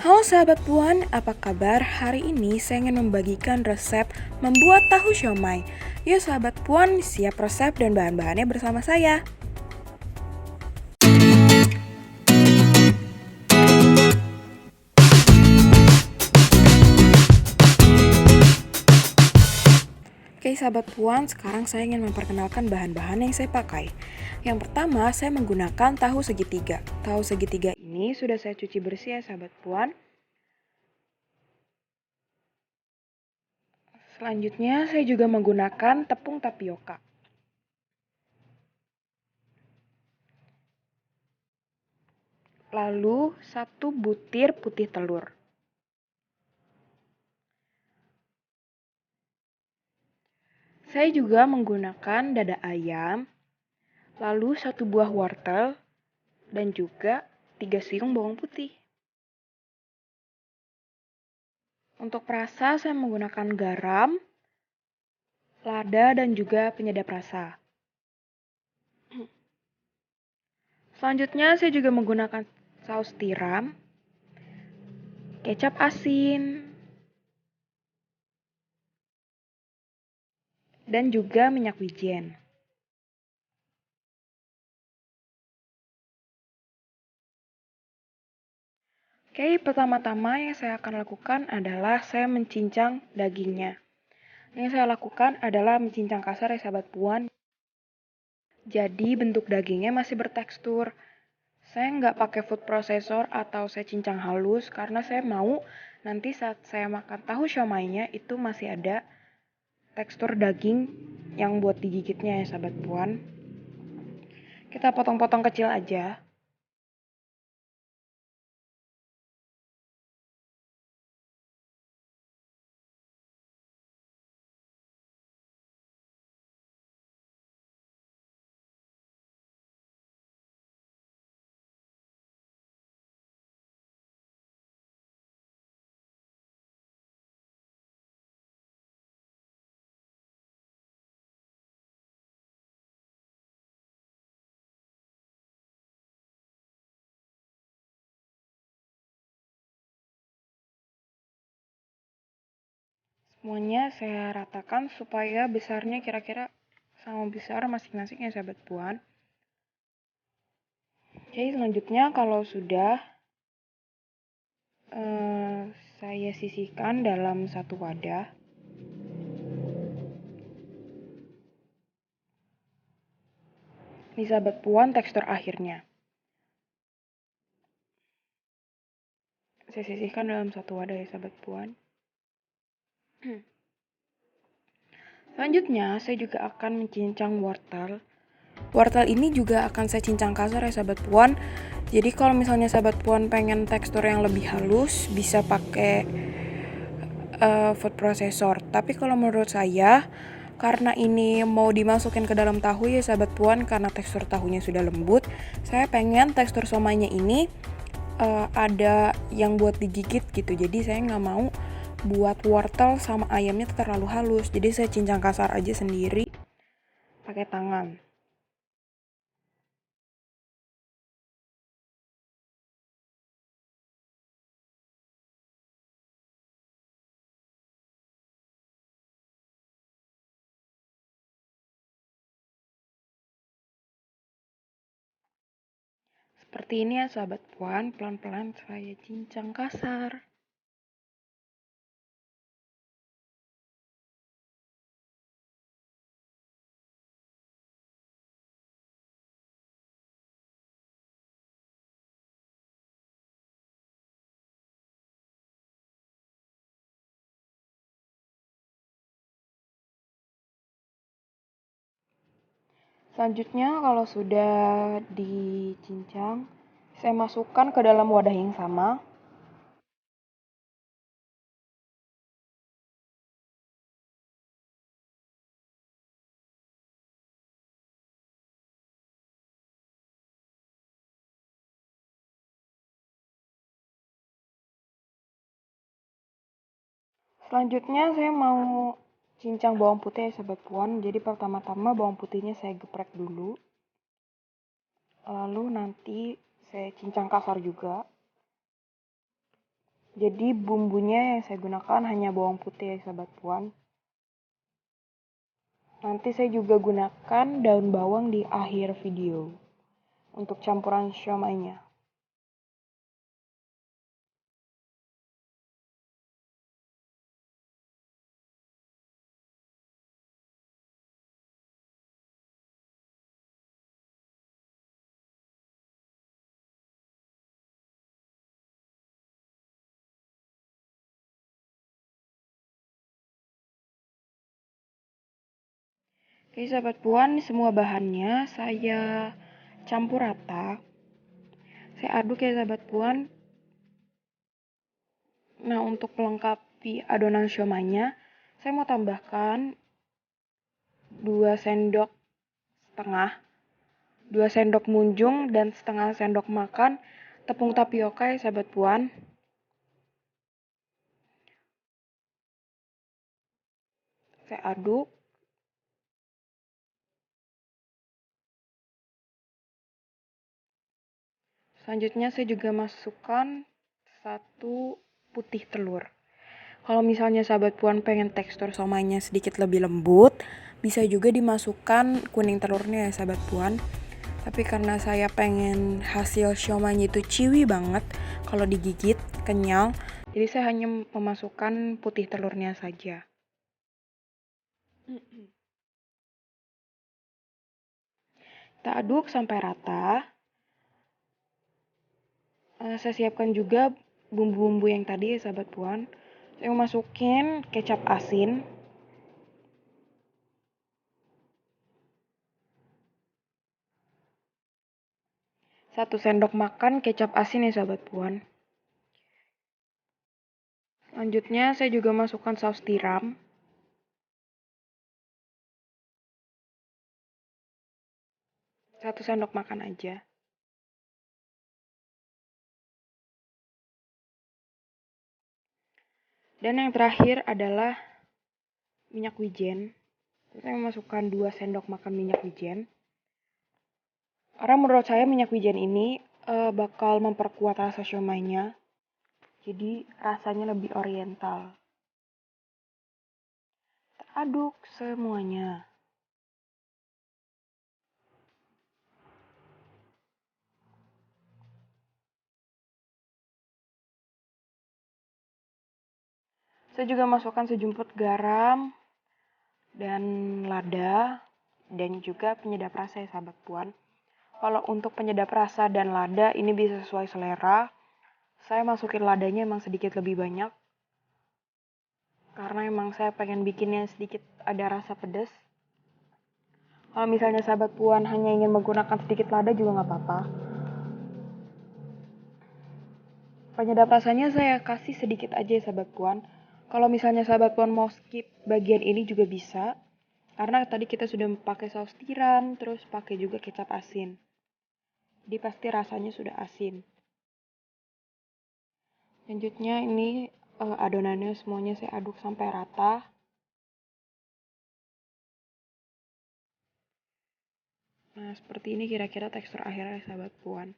Halo sahabat Puan, apa kabar? Hari ini saya ingin membagikan resep membuat tahu siomay. Yuk sahabat Puan, siap resep dan bahan-bahannya bersama saya. Oke sahabat Puan, sekarang saya ingin memperkenalkan bahan-bahan yang saya pakai. Yang pertama, saya menggunakan tahu segitiga. Tahu segitiga ini sudah saya cuci bersih ya sahabat Puan. Selanjutnya, saya juga menggunakan tepung tapioka. Lalu, 1 butir putih telur. Saya juga menggunakan dada ayam, lalu 1 buah wortel, dan juga 3 siung bawang putih. Untuk perasa, saya menggunakan garam, lada, dan juga penyedap rasa. Selanjutnya, saya juga menggunakan saus tiram, kecap asin, dan juga minyak wijen. Oke, pertama-tama yang saya akan lakukan adalah saya mencincang dagingnya. Yang saya lakukan adalah mencincang kasar ya sahabat Puan. Jadi bentuk dagingnya masih bertekstur. Saya nggak pakai food processor atau saya cincang halus karena saya mau nanti saat saya makan tahu siomaynya itu masih ada tekstur daging yang buat digigitnya ya sahabat Puan. Kita potong-potong kecil aja. Semuanya saya ratakan supaya besarnya kira-kira sama besar masing-masing ya sahabat Puan. Oke, selanjutnya kalau sudah saya sisihkan dalam satu wadah. Ini sahabat Puan tekstur akhirnya. Saya sisihkan dalam satu wadah ya sahabat Puan. Selanjutnya, saya juga akan mencincang wortel. Wortel ini juga akan saya cincang kasar ya sahabat Puan. Jadi kalau misalnya sahabat Puan pengen tekstur yang lebih halus, bisa pakai food processor. Tapi kalau menurut saya, karena ini mau dimasukin ke dalam tahu ya sahabat Puan, karena tekstur tahunya sudah lembut, saya pengen tekstur somaynya ini ada yang buat digigit gitu. Jadi saya nggak mau buat wortel sama ayamnya terlalu halus. Jadi saya cincang kasar aja sendiri pakai tangan. Seperti ini ya sahabat Puan, pelan-pelan saya cincang kasar. Selanjutnya kalau sudah dicincang, saya masukkan ke dalam wadah yang sama. Selanjutnya saya mau cincang bawang putih ya sahabat Puan. Jadi pertama-tama bawang putihnya saya geprek dulu. Lalu nanti saya cincang kasar juga. Jadi bumbunya yang saya gunakan hanya bawang putih ya sahabat puan. Nanti saya juga gunakan daun bawang di akhir video untuk campuran siomaynya. Oke sahabat puan, semua bahannya saya campur rata. Saya aduk ya sahabat puan. Nah, untuk melengkapi adonan siomaynya, saya mau tambahkan 2 sendok setengah, 2 sendok munjung dan setengah sendok makan tepung tapioka ya sahabat puan. Saya aduk. Selanjutnya saya juga masukkan 1 putih telur. Kalau misalnya sahabat puan pengen tekstur siomaynya sedikit lebih lembut, bisa juga dimasukkan kuning telurnya ya sahabat puan. Tapi karena saya pengen hasil siomaynya itu chewy banget, kalau digigit kenyal, jadi saya hanya memasukkan putih telurnya saja. Kita aduk sampai rata. Saya siapkan juga bumbu-bumbu yang tadi ya sahabat puan. Saya mau masukin kecap asin. 1 sendok makan kecap asin ya sahabat puan. Selanjutnya saya juga masukkan saus tiram. 1 sendok makan aja. Dan yang terakhir adalah minyak wijen. Saya memasukkan 2 sendok makan minyak wijen. Karena menurut saya minyak wijen ini bakal memperkuat rasa siomaynya. Jadi rasanya lebih oriental. Kita aduk semuanya. Saya juga masukkan sejumput garam dan lada dan juga penyedap rasa ya sahabat puan. Kalau untuk penyedap rasa dan lada ini bisa sesuai selera. Saya masukin ladanya emang sedikit lebih banyak. Karena emang saya pengen bikinnya sedikit ada rasa pedas. Kalau misalnya sahabat puan hanya ingin menggunakan sedikit lada juga nggak apa-apa. Penyedap rasanya saya kasih sedikit aja ya sahabat puan. Kalau misalnya sahabat puan mau skip bagian ini juga bisa. Karena tadi kita sudah pakai saus tiram, terus pakai juga kecap asin. Jadi pasti rasanya sudah asin. Selanjutnya ini adonannya semuanya saya aduk sampai rata. Nah, seperti ini kira-kira tekstur akhirnya sahabat puan.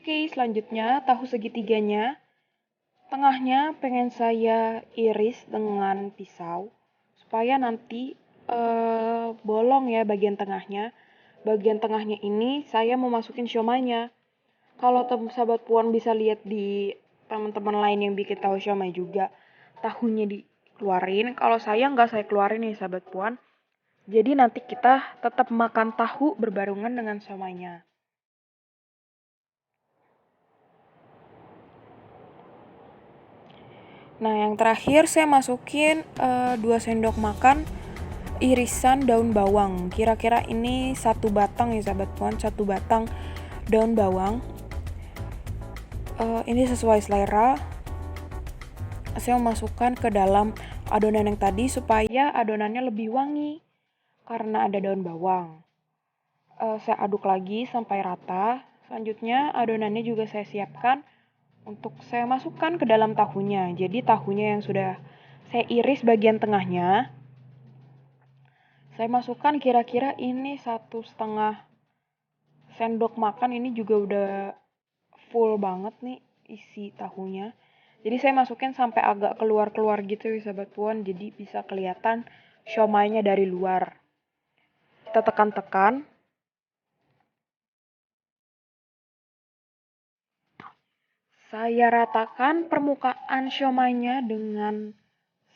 Oke, selanjutnya tahu segitiganya. Tengahnya pengen saya iris dengan pisau supaya nanti bolong ya bagian tengahnya. Bagian tengahnya ini saya mau masukin siomaynya. Kalau sahabat puan bisa lihat di teman-teman lain yang bikin tahu siomay juga, tahunya dikeluarin. Kalau saya nggak saya keluarin nih sahabat puan. Jadi nanti kita tetap makan tahu berbarengan dengan siomaynya. Nah, yang terakhir saya masukin 2 sendok makan irisan daun bawang. Kira-kira ini 1 batang ya sahabat puan, 1 batang daun bawang. Ini sesuai selera. Saya memasukkan ke dalam adonan yang tadi supaya adonannya lebih wangi karena ada daun bawang. Saya aduk lagi sampai rata. Selanjutnya adonannya juga saya siapkan untuk saya masukkan ke dalam tahunya. Jadi tahunya yang sudah saya iris bagian tengahnya, saya masukkan kira-kira ini 1,5 sendok makan ini juga udah full banget nih isi tahunya. Jadi saya masukin sampai agak keluar-keluar gitu ya sahabat puan, jadi bisa kelihatan siomaynya dari luar. Kita tekan-tekan. Saya ratakan permukaan siomaynya dengan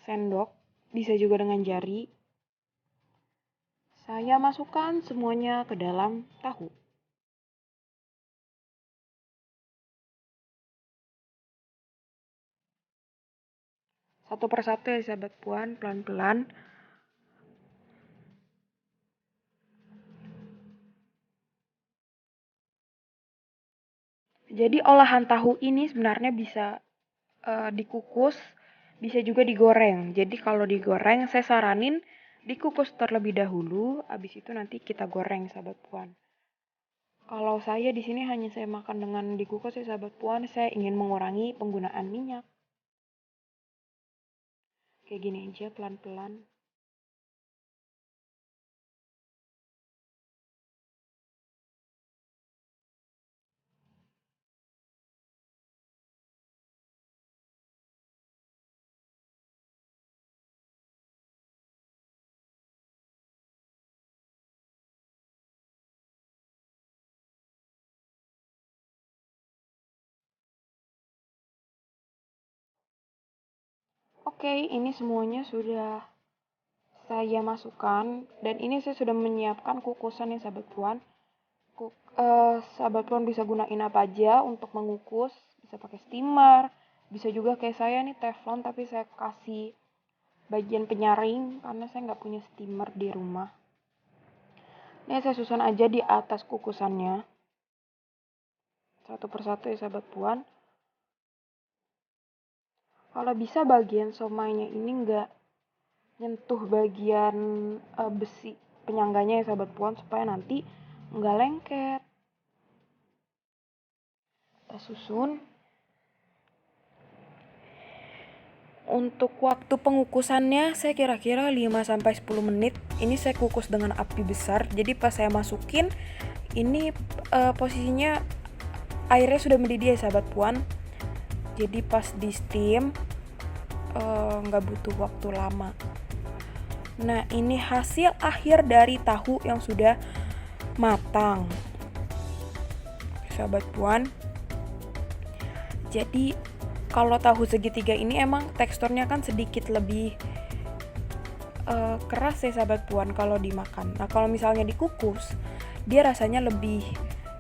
sendok, bisa juga dengan jari. Saya masukkan semuanya ke dalam tahu. Satu persatu ya sahabat puan, pelan-pelan. Jadi olahan tahu ini sebenarnya bisa dikukus, bisa juga digoreng. Jadi kalau digoreng saya saranin dikukus terlebih dahulu, habis itu nanti kita goreng sahabat puan. Kalau saya di sini hanya saya makan dengan dikukus ya sahabat puan, saya ingin mengurangi penggunaan minyak. Kayak gini aja pelan-pelan. Oke, ini semuanya sudah saya masukkan dan ini saya sudah menyiapkan kukusan ya sahabat puan. Sahabat puan bisa gunain apa aja untuk mengukus, bisa pakai steamer, bisa juga kayak saya nih teflon tapi saya kasih bagian penyaring karena saya nggak punya steamer di rumah. Ini saya susun aja di atas kukusannya, satu persatu ya sahabat puan. Kalau bisa bagian somainya ini nggak nyentuh bagian besi penyangganya ya sahabat puan supaya nanti nggak lengket. Kita susun. Untuk waktu pengukusannya saya kira-kira 5-10 menit. Ini saya kukus dengan api besar. Jadi pas saya masukin ini posisinya airnya sudah mendidih ya sahabat puan. Jadi pas di steam nggak butuh waktu lama. Nah ini hasil akhir dari tahu yang sudah matang sahabat puan. Jadi kalau tahu segitiga ini emang teksturnya kan sedikit lebih keras ya sahabat puan kalau dimakan. Nah kalau misalnya dikukus dia rasanya lebih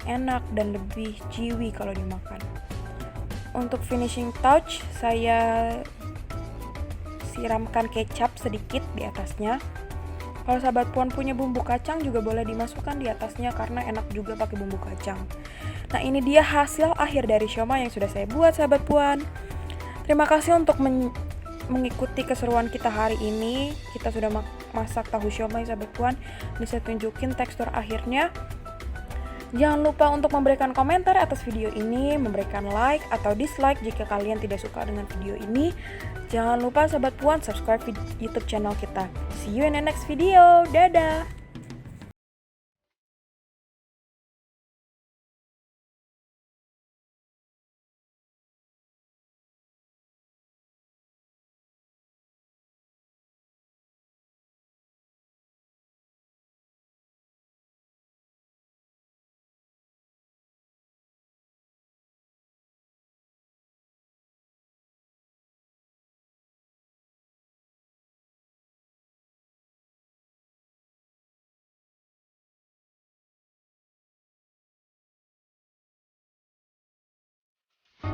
enak dan lebih chewy kalau dimakan. Untuk finishing touch saya siramkan kecap sedikit di atasnya. Kalau sahabat puan punya bumbu kacang juga boleh dimasukkan di atasnya karena enak juga pakai bumbu kacang. Nah ini dia hasil akhir dari siomay yang sudah saya buat sahabat puan. Terima kasih untuk mengikuti keseruan kita hari ini. Kita sudah masak tahu siomay sahabat puan. Ini saya tunjukin tekstur akhirnya. Jangan lupa untuk memberikan komentar atas video ini, memberikan like atau dislike jika kalian tidak suka dengan video ini. Jangan lupa sahabat puan subscribe YouTube channel kita. See you in the next video. Dadah!